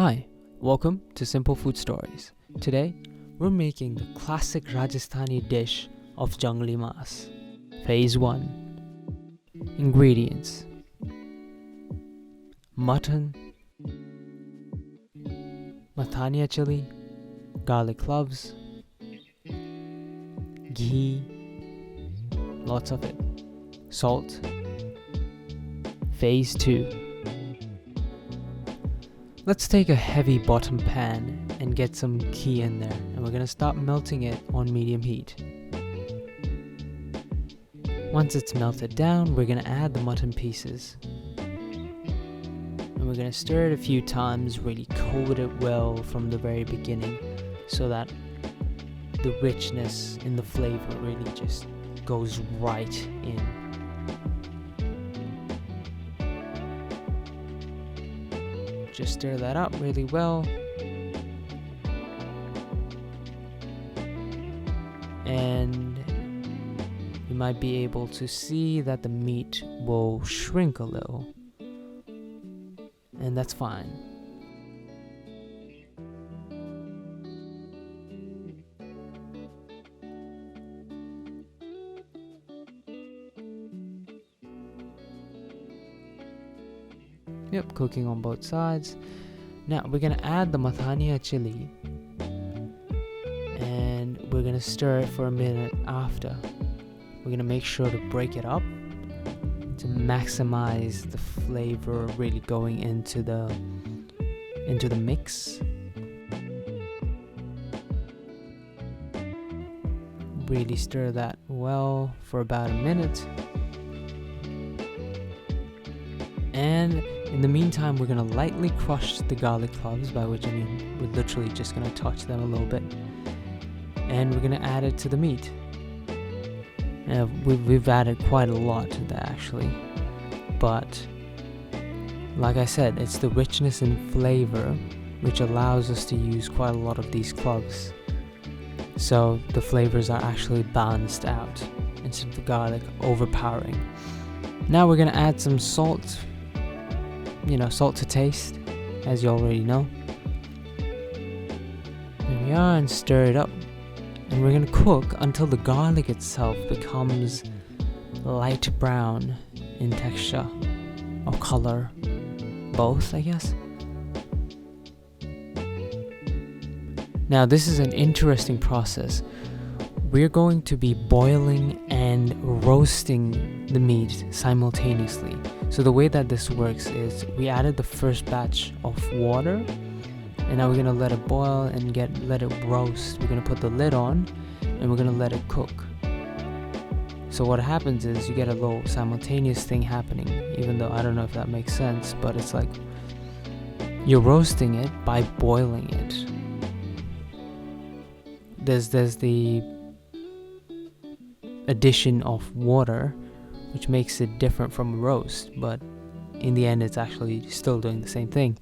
Hi, welcome to Simple Food Stories. Today, we're making the classic Rajasthani dish of Junglee Maas. Phase 1. Ingredients: mutton, mathania chili, garlic cloves, ghee, lots of it, salt. Phase 2. Let's take a heavy bottom pan and get some ghee in there, and we're going to start melting it on medium heat. Once it's melted down, we're going to add the mutton pieces. And we're going to stir it a few times, really coat it well from the very beginning so that the richness in the flavor really just goes right in. Just stir that up really well. And you might be able to see that the meat will shrink a little. And that's fine. Yep, cooking on both sides. Now we're gonna add the mathania chili and we're gonna stir it for a minute after. We're gonna make sure to break it up to maximize the flavor really going into the mix. Really stir that well for about a minute. And in the meantime, we're going to lightly crush the garlic cloves, by which I mean we're literally just going to touch them a little bit. And we're going to add it to the meat. We've added quite a lot to that actually. But like I said, it's the richness in flavor which allows us to use quite a lot of these cloves. So the flavors are actually balanced out instead of the garlic overpowering. Now we're going to add some salt. Salt to taste, as you already know. There we are, and stir it up. And we're going to cook until the garlic itself becomes light brown in texture or color, both, I guess. Now, this is an interesting process. We're going to be boiling and roasting the meat simultaneously. So the way that this works is we added the first batch of water, and now we're going to let it boil and let it roast. We're going to put the lid on and we're going to let it cook. So what happens is you get a little simultaneous thing happening, even though I don't know if that makes sense, but it's like you're roasting it by boiling it. There's the addition of water, which makes it different from a roast, but in the end it's actually still doing the same thing.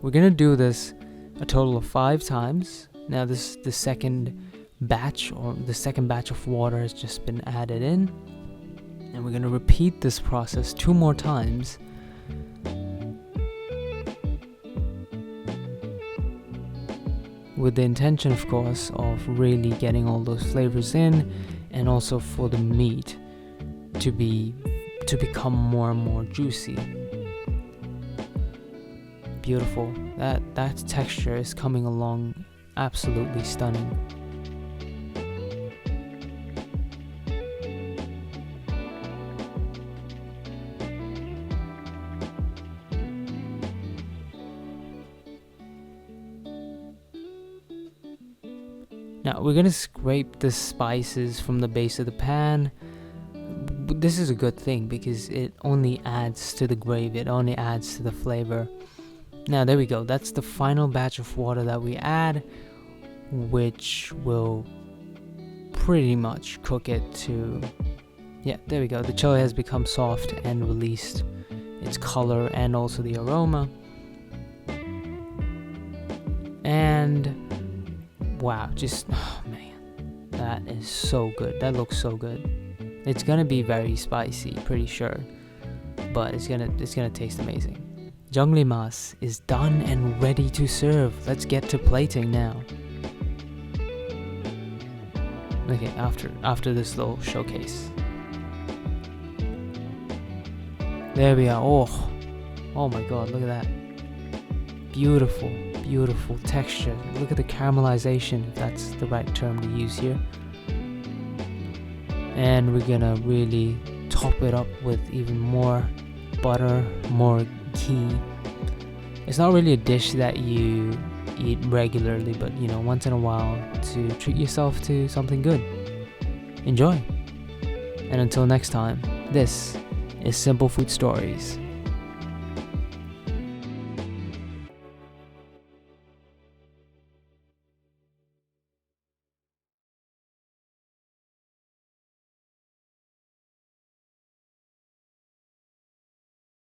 We're gonna do this a total of 5 times. Now the second batch of water has just been added in, and we're gonna repeat this process 2 more times. With the intention, of course, of really getting all those flavors in, and also for the meat to become more and more juicy. Beautiful. That texture is coming along absolutely stunning. Now we're gonna scrape the spices from the base of the pan. This is a good thing because it only adds to the gravy, it only adds to the flavor. Now there we go, that's the final batch of water that we add, which will pretty much cook it to, yeah, there we go. The chili has become soft and released its color and also the aroma. And wow, oh man, that is so good. That looks so good. It's gonna be very spicy, pretty sure, but it's gonna taste amazing. Junglee Maas is done and ready to serve. Let's get to plating now. Okay, after this little showcase. There we are. Oh my god, look at that. Beautiful, beautiful texture. Look at the caramelization, if that's the right term to use here. And we're gonna really top it up with even more butter, more ghee. It's not really a dish that you eat regularly, but once in a while to treat yourself to something good. Enjoy. And until next time, this is Simple Food Stories.